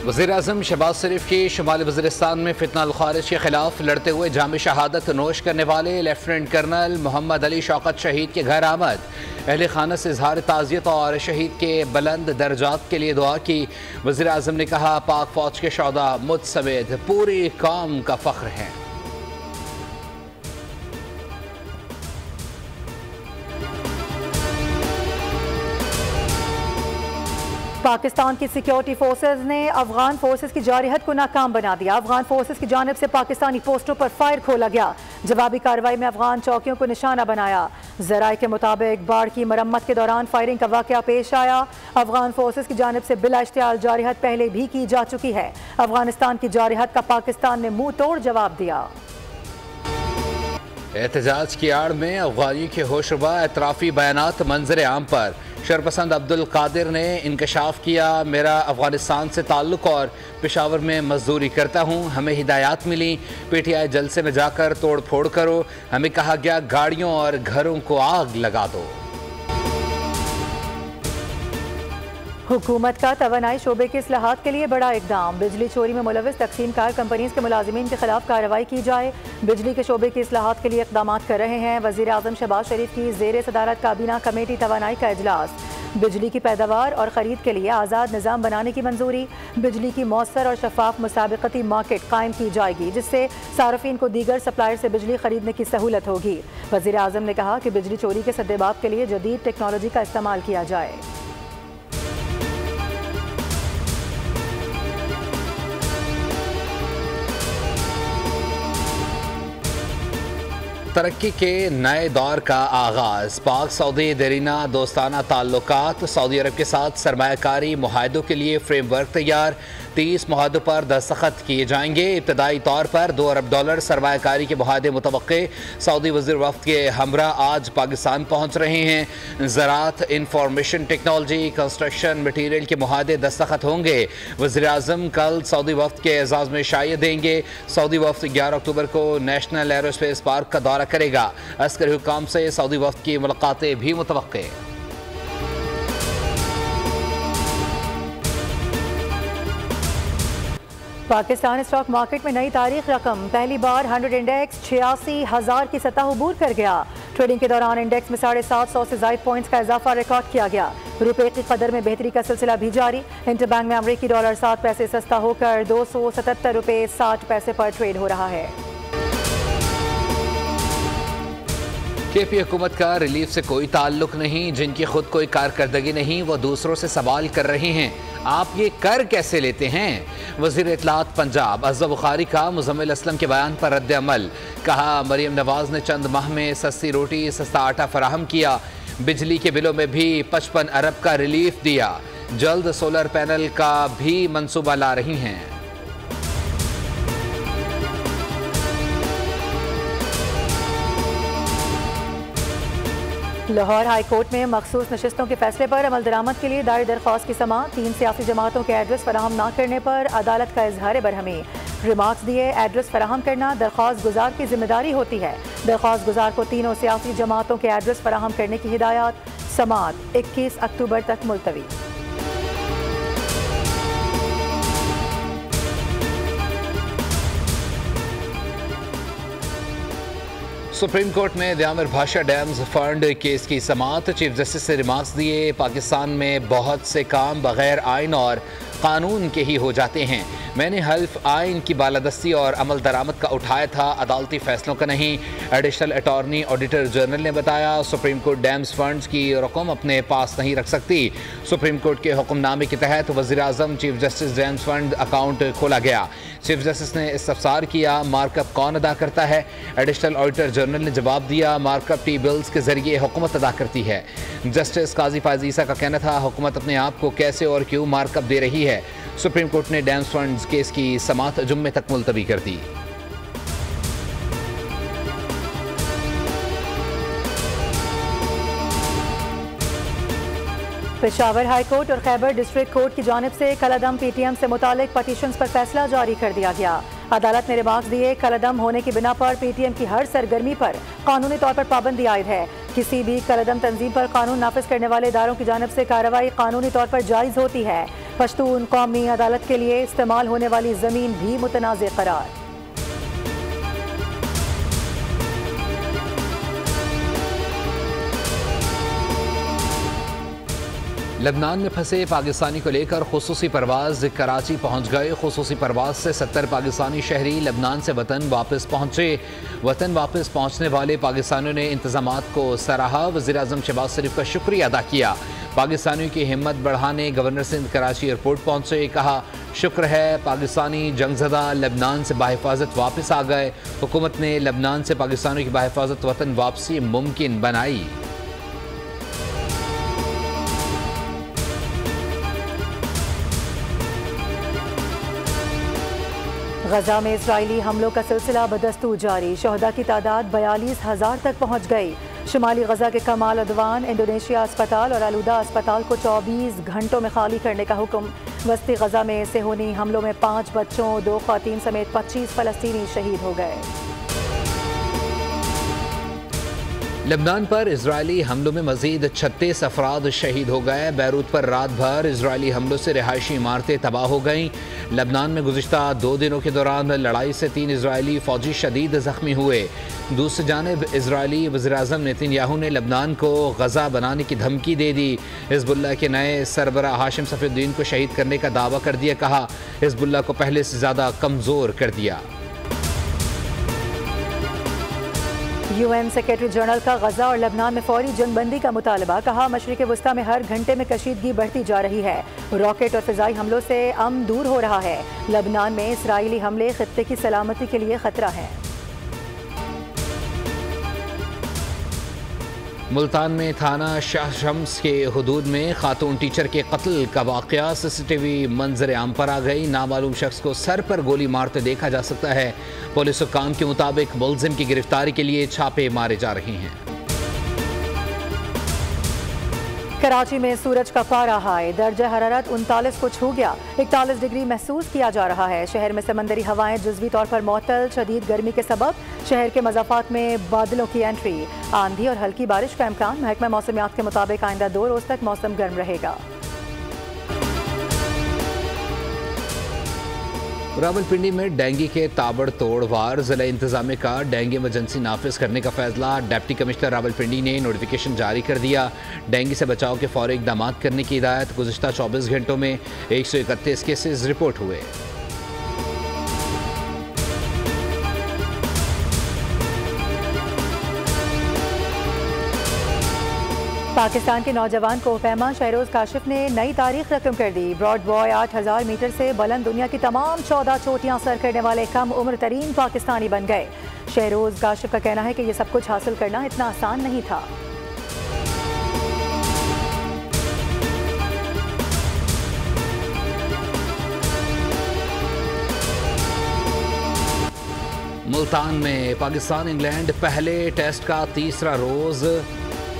वज़ीर-ए-आज़म शहबाज शरीफ की शुमाली वज़ीरिस्तान में फितना खारिज के खिलाफ लड़ते हुए जाम शहादत नोश करने वाले लेफ्टिनेंट कर्नल मोहम्मद अली शौकत शहीद के घर आमद। अहले खाना से इजहार ताज़ियत और शहीद के बुलंद दर्जात के लिए दुआ की। वज़ीर-ए-आज़म ने कहा, पाक फौज के शौहदा मुझ समेत पूरी कौम का फ़ख्र हैं। पाकिस्तान की सिक्योरिटी फोर्सेज ने अफगान फोर्सेज की जारहत को नाकाम बना दिया। अफगान फोर्सेज की जानिब से पाकिस्तानी पोस्टों पर फायर खोला गया। जवाबी कार्रवाई में अफगान चौकियों को निशाना बनाया। जराये के मुताबिक बाढ़ की मरम्मत के दौरान फायरिंग का वाकया पेश आया। अफगान फोर्सेज की जानिब से बिला इश्तियाल जारहत पहले भी की जा चुकी है। अफगानिस्तान की जारहत का पाकिस्तान ने मुंह तोड़ जवाब दिया। एहतजाज की आड़ में अफगानी के होशरुबा एतराफ़ी बयानात मंजर आम पर। शरपसंद अब्दुल कादिर ने इंकशाफ किया, मेरा अफगानिस्तान से ताल्लुक़ और पेशावर में मजदूरी करता हूँ। हमें हिदायत मिली, PTI जलसे में जाकर तोड़ फोड़ करो। हमें कहा गया गाड़ियों और घरों को आग लगा दो। हुकूमत का तवानाई शोबे के इस्लाहात के लिए बड़ा इकदाम। बिजली चोरी में मुलविस तकसीम कार कंपनीज के मुलाजिमीन के खिलाफ कार्रवाई की जाए। बिजली के शोबे के इस्लाहात के लिए इकदाम कर रहे हैं। वज़ीर-ए-आज़म शहबाज शरीफ की ज़ेर सदारत काबीना कमेटी तवानाई का इजलास। बिजली की पैदावार और ख़रीद के लिए आज़ाद निज़ाम बनाने की मंजूरी। बिजली की मौसर और शफाफ मुसाबिकती मार्केट कायम की जाएगी, जिससे सार्फिन को दीगर सप्लायर से बिजली खरीदने की सहूलत होगी। वज़ीर-ए-आज़म ने कहा कि बिजली चोरी के सद्देबाब के लिए जदीद टेक्नोलॉजी का इस्तेमाल किया जाए। तरक्की के नए दौर का आगाज़। पाक सऊदी देरीना दोस्ताना ताल्लुकात। सऊदी अरब के साथ सरमायाकारी मुआहदों के लिए फ्रेमवर्क तैयार। 30 मुआहदों पर दस्तखत किए जाएंगे। इब्तदाई तौर पर $2 अरब सरमायाकारी के मुआहदे मुतवक्के। सऊदी वज़ीर वफ़द के हमरा आज पाकिस्तान पहुँच रहे हैं। ज़राअत, इंफॉर्मेशन टेक्नोलॉजी, कंस्ट्रक्शन मटीरियल के मुआहदे दस्तखत होंगे। वज़ीर-ए-आज़म कल सऊदी वफ़द के एजाज़ में शायद देंगे। सऊदी वफ़द 11 अक्टूबर को नेशनल एरोस्पेस पार्क का दौरा करेगा। अस्करी हुकाम से सऊदी वफ़द की मुलाकातें भी मुतवक्के। पाकिस्तान स्टॉक मार्केट में नई तारीख रकम। पहली बार 100 इंडेक्स 86,000 की सतह अबूर कर गया। ट्रेडिंग के दौरान इंडेक्स में 750 से ज़ायद पॉइंट्स का इजाफा रिकॉर्ड किया गया। रुपए की कदर में बेहतरी का सिलसिला भी जारी। इंटरबैंक में अमरीकी डॉलर 7 पैसे सस्ता होकर $277.60 पर ट्रेड हो रहा है। KP हुकूमत का रिलीफ से कोई ताल्लुक नहीं। जिनकी खुद कोई कारकर्दगी नहीं, वो दूसरों से सवाल कर रहे हैं। आप ये कर कैसे लेते हैं? वज़ीर इत्तलात पंजाब अज़्ज़ा बुखारी का मुज़म्मिल असलम के बयान पर रद्द अमल। कहा, मरियम नवाज ने चंद माह में सस्ती रोटी सस्ता आटा फराहम किया। बिजली के बिलों में भी 55 अरब का रिलीफ दिया। जल्द सोलर पैनल का भी मंसूबा ला रही हैं। लाहौर हाई कोर्ट में मखसूस नशिस्तों के फैसले पर अमल दरामद के लिए दायर दरख्वास्त की समाअत। 3 सियासी जमातों के एड्रेस फराहम न करने पर अदालत का इजहार बरहमी। रिमार्क्स दिए, एड्रेस फराहम करना दरख्वास्त गुजार की जिम्मेदारी होती है। दरख्वास्त गुजार को तीनों सियासी जमातों के एड्रेस फराहम करने की हिदायत। समाअत 21 अक्टूबर तक मुलतवी। सुप्रीम कोर्ट में दयामर भाषा डैम्स फंड केस की समाअत। चीफ जस्टिस से रिमार्क्स दिए, पाकिस्तान में बहुत से काम बगैर आइन और कानून के ही हो जाते हैं। मैंने हल्फ आइन की बालादस्ती और अमल दरामद का उठाया था, अदालती फैसलों का नहीं। एडिशनल अटॉर्नी ऑडिटर जनरल ने बताया, सुप्रीम कोर्ट डैम्स फंड्स की रकम अपने पास नहीं रख सकती। सुप्रीम कोर्ट के हुक्मनामे के तहत वज़ीर-ए-आज़म chief justice dams fund account खोला गया। चीफ जस्टिस ने इस्तफसार किया, मार्कअप कौन अदा करता है? एडिशनल ऑडिटर जनरल ने जवाब दिया, मार्कअप टी बिल्स के जरिए हुकूमत अदा करती है। जस्टिस काजी फायज़ ईसा का कहना था, हुकूमत अपने आप को कैसे और क्यों मार्कअप दे रही है। सुप्रीम कोर्ट ने डैम्स फंड्स केस की समाअत जुम्मे तक मुलतवी कर दी। पेशावर हाई कोर्ट और खैबर डिस्ट्रिक्ट कोर्ट की जानिब से कलअदम PTM से मुतालिक पटिशन्स पर फैसला जारी कर दिया गया। अदालत ने रिमार्क्स दिए, कलअदम होने की बिना पर PTM की हर सरगर्मी पर कानूनी तौर पर पाबंदी आयद है। किसी भी कलअदम तंजीम पर कानून नाफिज करने वाले इदारों की जानिब से कार्रवाई कानूनी तौर पर जायज़ होती है। पश्तून कौमी अदालत के लिए इस्तेमाल होने वाली ज़मीन भी मुतनाज़ करार। लबनान में फंसे पाकिस्तानी को लेकर खुसूसी परवाज कराची पहुंच गए। खुसूसी परवाज से 70 पाकिस्तानी शहरी लबनान से वतन वापस पहुंचे। वतन वापस पहुंचने वाले पाकिस्तानियों ने इंतजामात को सराहा। वज़ीर-ए-आज़म शहबाज शरीफ का शुक्रिया अदा किया। पाकिस्तानियों की हिम्मत बढ़ाने गवर्नर सिंध कराची एयरपोर्ट पहुंचे। कहा, शुक्र है पाकिस्तानी जंगज़दा लबनान से बाहिफाजत वापस आ गए। हुकूमत ने लबनान से पाकिस्तानियों की बाहिफाजत वतन वापसी मुमकिन बनाई। गजा में इजरायली हमलों का सिलसिला बदस्तूर जारी। शहदा की तादाद 42,000 तक पहुँच गई। शुमाली गजा के कमाल अदवान इंडोनेशिया अस्पताल और अलूदा अस्पताल को 24 घंटों में खाली करने का हुक्म। वस्ती गजा में सेहूनी हमलों में 5 बच्चों 2 ख़वातीन समेत 25 फ़लस्तीनी शहीद हो गए। लबनान पर इजरायली हमलों में मजीद 36 अफराद शहीद हो गए। बैरूत पर रात भर इजरायली हमलों से रिहायशी इमारतें तबाह हो गईं। लबनान में गुज़िश्ता 2 दिनों के दौरान लड़ाई से 3 इजरायली फ़ौजी शदीद ज़ख्मी हुए। दूसरी जानिब इजरायली वज़ीर-ए-आज़म नेतन्याहू ने लबनान को गजा बनाने की धमकी दे दी। हिज़्बुल्लाह के नए सरबराह हाशिम सफ़ीउद्दीन को शहीद करने का दावा कर दिया। कहा, हिज़्बुल्लाह को पहले से ज़्यादा कमज़ोर कर दिया। UN सेक्रेटरी जनरल का गजा और लबनान में फौरी जंगबंदी का मुतालबा। कहा, मशरिक़ वस्ता में हर घंटे में कशीदगी बढ़ती जा रही है। रॉकेट और फ़िज़ाई हमलों से अमन दूर हो रहा है। लबनान में इसराइली हमले खित्ते की सलामती के लिए खतरा है। मुल्तान में थाना शाह शम्स के हुदूद में खातून टीचर के कत्ल का वाक़या। CCTV मंजर आम पर आ गई। नामालूम शख्स को सर पर गोली मारते देखा जा सकता है। पुलिस हुक्काम के मुताबिक मुलजिम की गिरफ्तारी के लिए छापे मारे जा रहे हैं। कराची में सूरज का पारा हाई। दर्जा हरारत 39 को छू गया। 41 डिग्री महसूस किया जा रहा है। शहर में समंदरी हवाएं जुज़वी तौर पर मुअत्तल। शदीद गर्मी के सबब शहर के मज़ाफ़ात में बादलों की एंट्री। आंधी और हल्की बारिश का इम्कान। महकमा मौसमियात के मुताबिक आइंदा 2 रोज़ तक मौसम गर्म रहेगा। रावलपिंडी में डेंगू के ताबड़तोड़ वार। ज़िला इंतज़ामिया का डेंगू इमरजेंसी नाफिज करने का फैसला। डिप्टी कमिश्नर रावलपिंडी ने नोटिफिकेशन जारी कर दिया। डेंगू से बचाव के फौरी इक़दाम करने की हिदायत। गुज़िश्ता 24 घंटों में 131 केसेस रिपोर्ट हुए। पाकिस्तान के नौजवान कोहपैमा शहरोज काशिफ ने नई तारीख रकम कर दी। ब्रॉड बॉय 8000 मीटर से बुलंद दुनिया की तमाम 14 चोटियां सर करने वाले कम उम्र तरीन पाकिस्तानी बन गए। शहरोज काशिफ का कहना है कि यह सब कुछ हासिल करना इतना आसान नहीं था। मुल्तान में पाकिस्तान इंग्लैंड पहले टेस्ट का तीसरा रोज़।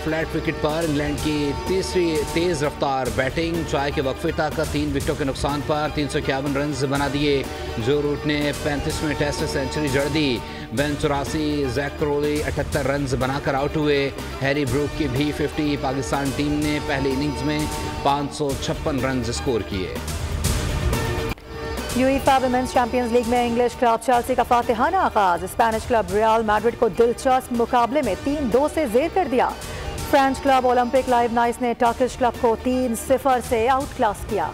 फ्लैट विकेट पर इंग्लैंड की तीसरी तेज़ रफ्तार बैटिंग। चाय के वक्फे तक 3 विकेटों के नुकसान पर 351 रन बना दिए। जो रूट ने 35वें टेस्ट में सेंचुरी जड़ दी। बेन 84, जैक क्रोली 78 रन बनाकर आउट हुए। हैरी ब्रूक की भी 50। पाकिस्तान टीम ने पहली इनिंग्स में 556 रन स्कोर किए। यूईफा वुमेन्स चैंपियंस लीग में इंग्लिश क्लब चेल्सी का फातिहाना आगाज। स्पेनिश क्लब रियल मैड्रिड को दिलचस्प मुकाबले में 3-2 से जेर कर दिया। French club Olympic live nice ने टर्किश क्लब को 3-0 से आउट क्लास किया।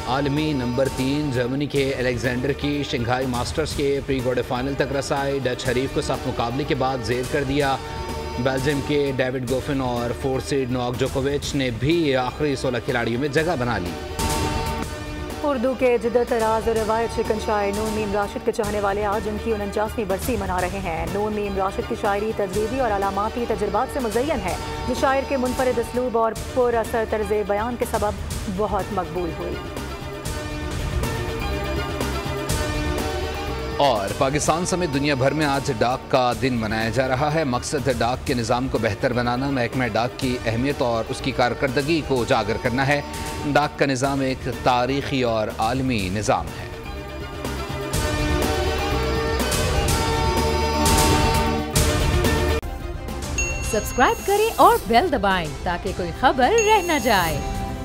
आलमी नंबर 3 जर्मनी के अलेक्जेंडर की शंघाई मास्टर्स के प्री क्वार्टर फाइनल तक रसाई। डच हरीफ को 7 मुकाबले के बाद जेर कर दिया। बेल्जियम के डेविड गोफिन और 4 सीड नोवाक जोकोविच ने भी आखिरी 16 खिलाड़ियों में जगह बना ली। उर्दू के जिद्दत तराज और रवायत शिकन शायर नून मीम राशिद के चाहने वाले आज उनकी 49वीं बरसी मना रहे हैं। नून मीम राशिद की शायरी तजरीबी और अलामाती तजुर्बात से मुज़य्यन है, जो शायर के मुनफरिद असलूब और पुरअसर तर्ज बयान के सबब बहुत मकबूल हुई। और पाकिस्तान समेत दुनिया भर में आज डाक का दिन मनाया जा रहा है। मकसद डाक के निज़ाम को बेहतर बनाना, महकमा डाक की अहमियत और उसकी कारकर्दगी को उजागर करना है। डाक का निज़ाम एक तारीख़ी और आलमी निज़ाम है। सब्सक्राइब करें और बेल दबाएं ताकि कोई खबर रह न जाए।